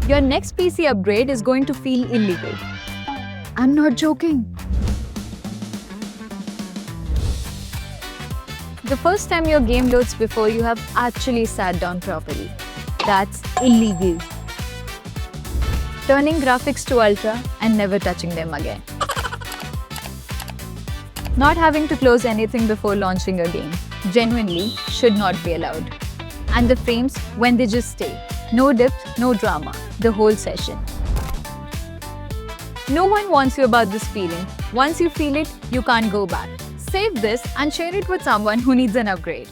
Your next PC upgrade is going to feel illegal. I'm not joking. The first time your game loads before you have actually sat down properly. That's illegal. Turning graphics to ultra and never touching them again. Not having to close anything before launching a game genuinely should not be allowed. And the frames, when they just stay. No dips, no drama, the whole session. No one warns you about this feeling. Once you feel it, you can't go back. Save this and share it with someone who needs an upgrade.